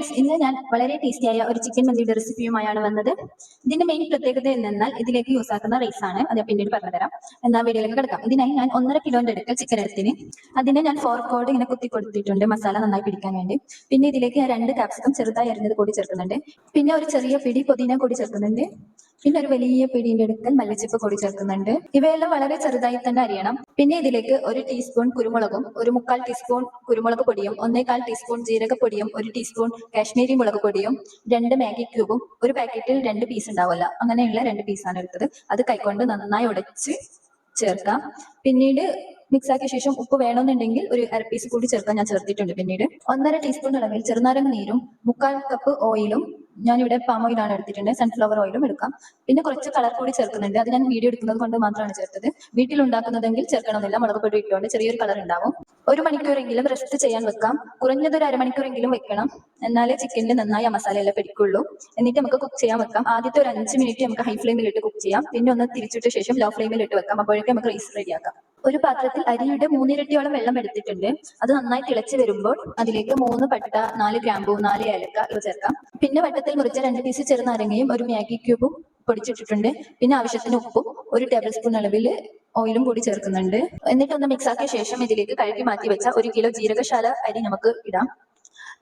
Friends, ഇന്ന് ഞാൻ വളരെ ടേസ്റ്റിയായ ഒരു ചിക്കൻ മന്തിയുടെ റെസിപ്പിയുമായാണ് വന്നത്. ഇതിന്റെ മെയിൻ പ്രത്യേകത എന്നാൽ ഇതിലേക്ക് യൂസ് ആക്കുന്ന റൈസ് ആണ്. അത് പിന്നീട് പറഞ്ഞുതരാം. എന്നാൽ വീഡിയോയിലേക്ക് കിടക്കാം. ഇതിനായി ഞാൻ 1.5 കിലോന്റെ അടുക്കൽ ചിക്കൻ എടുത്തിന്. അതിനെ ഞാൻ ഫോർക്കോട് ഇങ്ങനെ കുത്തി കൊടുത്തിട്ടുണ്ട്, മസാല നന്നായി പിടിക്കാൻ വേണ്ടി. പിന്നെ ഇതിലേക്ക് ഞാൻ 2 കാപ്സിക്കം ചെറുതായി അരിഞ്ഞത് കൂടി ചേർക്കുന്നുണ്ട്. പിന്നെ ഒരു ചെറിയ പിടി പുതിന കൂടി ചേർക്കുന്നുണ്ട്. പിന്നെ ഒരു വലിയ പിടിയുടെ അടുക്കൽ മല്ലിച്ചപ്പ് കൂടി ചേർക്കുന്നുണ്ട്. ഇവയെല്ലാം വളരെ ചെറുതായി തന്നെ അരിയണം. പിന്നെ ഇതിലേക്ക് 1 ടീസ്പൂൺ കുരുമുളകും, 1/4 ടീസ്പൂൺ കുരുമുളക് പൊടിയും, 1/4 ടീസ്പൂൺ ജീരകപ്പൊടിയും, 1 ടീസ്പൂൺ കാശ്മീരി മുളക് പൊടിയും, 2 മാഗി ക്യൂബും, ഒരു പാക്കറ്റിൽ 2 പീസ് ഉണ്ടാവുമല്ലോ, അങ്ങനെയുള്ള 2 പീസാണ് എടുത്തത്. അത് കൈകൊണ്ട് നന്നായി ഉടച്ച് ചേർക്കാം. പിന്നീട് മിക്സ് ആക്കിയ ശേഷം ഉപ്പ് വേണമെന്നുണ്ടെങ്കിൽ ഒരു അര പീസ് കൂടി ചേർക്കാൻ ഞാൻ ചേർത്തിട്ടുണ്ട്. പിന്നീട് 1.5 ടീസ്പൂൺ അളവിൽ ചെറുനാരങ്ങ നീരും 1/4 കപ്പ് ഓയിലും, ഞാനിവിടെ പാം ഓയിലാണ് എടുത്തിട്ടുണ്ട്, സൺഫ്ലവർ ഓയിലും എടുക്കാം. പിന്നെ കുറച്ച് കളർ കൂടി ചേർക്കുന്നുണ്ട്. അത് ഞാൻ വീഡിയോ എടുക്കുന്നത് കൊണ്ട് മാത്രമാണ് ചേർത്തത്. വീട്ടിൽ ഉണ്ടാക്കുന്നതെങ്കിൽ ചേർക്കണമെന്നില്ല, മുളക് പൊടി ഇട്ടുകൊണ്ട് ചെറിയൊരു കളർ ഉണ്ടാവും. 1 മണിക്കൂറെങ്കിലും റെസ്റ്റ് ചെയ്യാൻ വെക്കാം. കുറഞ്ഞത് ഒരു അരമണിക്കൂറെങ്കിലും വെക്കണം, എന്നാലേ ചിക്കനിൽ നന്നായി ആ മസാല എല്ലാം പിടിക്കുള്ളൂ. എന്നിട്ട് നമുക്ക് കുക്ക് ചെയ്യാൻ വെക്കാം. ആദ്യത്തെ ഒരു 5 മിനിറ്റ് നമുക്ക് ഹൈ ഫ്ലെയിമിൽ ഇട്ട് കുക്ക് ചെയ്യാം. പിന്നെ ഒന്ന് തിരിച്ചിട്ട ശേഷം ലോ ഫ്ലെയിമിൽ ഇട്ട് വെക്കാം. അപ്പോഴേക്കും നമുക്ക് റൈസ് റെഡിയാക്കാം. ഒരു പാത്രത്തിൽ അരിയുടെ 3 ഇരട്ടിയോളം വെള്ളം എടുത്തിട്ടുണ്ട്. അത് നന്നായി തിളച്ച് വരുമ്പോൾ അതിലേക്ക് 3 പട്ട, 4 ഗ്രാമ്പൂ, 4 ഏലക്ക ഇവ ചേർക്കാം. പിന്നെ വട്ടത്തിൽ മുറിച്ച 2 പീസ് ചെറുനാരങ്ങയും 1 മാഗി ക്യൂബും പൊടിച്ചിട്ടിട്ടുണ്ട്. പിന്നെ ആവശ്യത്തിന് ഉപ്പും 1 ടേബിൾ സ്പൂൺ അളവിൽ ഓയിലും കൂടി ചേർക്കുന്നുണ്ട്. എന്നിട്ട് ഒന്ന് മിക്സ് ആക്കിയ ശേഷം ഇതിലേക്ക് കഴുകി മാറ്റി വെച്ച 1 കിലോ ജീരകശാല അരി നമുക്ക് ഇടാം.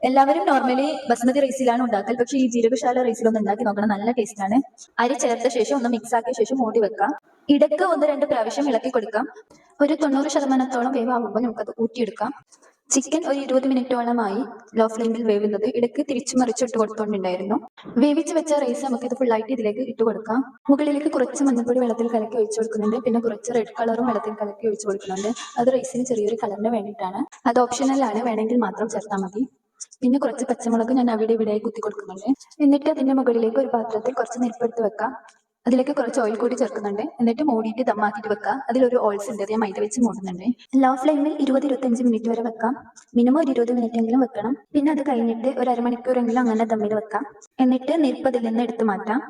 എല്ലാവരും നോർമലി ബസ്മതി റൈസിലാണ് ഉണ്ടാക്കൽ, പക്ഷെ ഈ ജീരകശാല റൈസിലൊന്ന് ഉണ്ടാക്കി നോക്കണം, നല്ല ടേസ്റ്റ് ആണ്. അരി ചേർത്ത ശേഷം ഒന്ന് മിക്സ് ആക്കിയ ശേഷം മൂടി വെക്കാം. ഇടയ്ക്ക് 1-2 പ്രാവശ്യം ഇളക്കി കൊടുക്കാം. ഒരു 90% വേവാകുമ്പോൾ നമുക്കത് ഊറ്റിയെടുക്കാം. ചിക്കൻ ഒരു 20 മിനിറ്റോളമായി ലോ ഫ്ലെയിമിൽ വേവുന്നത്. ഇടയ്ക്ക് തിരിച്ചു മറിച്ചിട്ട് കൊടുത്തോണ്ടുണ്ടായിരുന്നു. വേവിച്ച് വെച്ച റൈസ് നമുക്ക് ഇത് ഫുള്ളായിട്ട് ഇതിലേക്ക് ഇട്ട് കൊടുക്കാം. മുകളിലേക്ക് കുറച്ച് മഞ്ഞൾപ്പൊടി വെള്ളത്തിൽ കലക്കി ഒഴിച്ചു കൊടുക്കുന്നുണ്ട്. പിന്നെ കുറച്ച് റെഡ് കളറും വെള്ളത്തിൽ കലക്കി ഒഴിച്ചു കൊടുക്കുന്നുണ്ട്. അത് റൈസിന് ചെറിയൊരു കളറിന് വേണ്ടിയിട്ടാണ്. അത് ഓപ്ഷണലാണ്, വേണമെങ്കിൽ മാത്രം ചേർത്താൽ മതി. പിന്നെ കുറച്ച് പച്ചമുളക് ഞാൻ അവിടെ ഇവിടെയായി കുത്തി കൊടുക്കുന്നുണ്ട്. എന്നിട്ട് അതിന്റെ മുകളിലേക്ക് ഒരു പാത്രത്തിൽ കുറച്ച് നെരുപ്പെടുത്ത് വെക്കാം. അതിലേക്ക് കുറച്ച് ഓയിൽ കൂടി ചേർക്കുന്നുണ്ട്. എന്നിട്ട് മൂടിയിട്ട് ദമ്മാക്കിയിട്ട് വെക്കാം. അതിലൊരു ഓൾസ് ഉണ്ട്, അത് ഞാൻ മൈദ വെച്ച് മൂടുന്നുണ്ട്. ലോ ഫ്ലെയിമിൽ 20-25 മിനിറ്റ് വരെ വെക്കാം. മിനിമം ഒരു 20 മിനിറ്റ് എങ്കിലും വെക്കണം. പിന്നെ അത് കഴിഞ്ഞിട്ട് ഒരു അരമണിക്കൂറെങ്കിലും അങ്ങനെ ദമ്മിൽ വെക്കാം. എന്നിട്ട് നെരുപ്പ് അതിൽ നിന്ന് എടുത്ത് മാറ്റാം.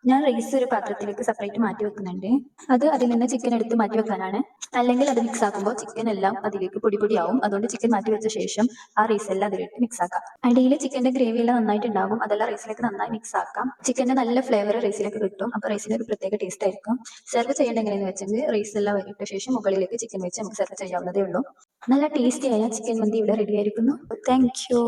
ഞാൻ റൈസ് ഒരു പാത്രത്തിലേക്ക് സെപ്പറേറ്റ് മാറ്റി വെക്കുന്നുണ്ട്. അത് അതിൽ നിന്ന് ചിക്കൻ എടുത്ത് മാറ്റി വെക്കാനാണ്. അല്ലെങ്കിൽ അത് മിക്സ് ആക്കുമ്പോൾ ചിക്കൻ എല്ലാം അതിലേക്ക് പൊടി പൊടിയാവും. അതുകൊണ്ട് ചിക്കൻ മാറ്റി വെച്ച ശേഷം ആ റൈസ് എല്ലാം അതിലേക്ക് മിക്സ് ആക്കാം. അടിയിൽ ചിക്കന്റെ ഗ്രേവി എല്ലാം നന്നായിട്ടുണ്ടാകും. അതെല്ലാം റൈസിലേക്ക് നന്നായി മിക്സ് ആക്കാം. ചിക്കന്റെ നല്ല ഫ്ലേവർ റൈസിലേക്ക് കിട്ടും. അപ്പൊ റൈസിന് ഒരു പ്രത്യേക ടേസ്റ്റ് ആയിരിക്കും. സെർവ് ചെയ്യേണ്ട എങ്ങനെയെന്ന് വെച്ചെങ്കിൽ റൈസ് എല്ലാം ഇട്ട ശേഷം മുകളിലേക്ക് ചിക്കൻ വെച്ച് നമുക്ക് സെർവ് ചെയ്യാവുന്നതേ ഉള്ളൂ. നല്ല ടേസ്റ്റിയായ ചിക്കൻ മന്തി ഇവിടെ റെഡി ആയിരിക്കുന്നു. Thank you.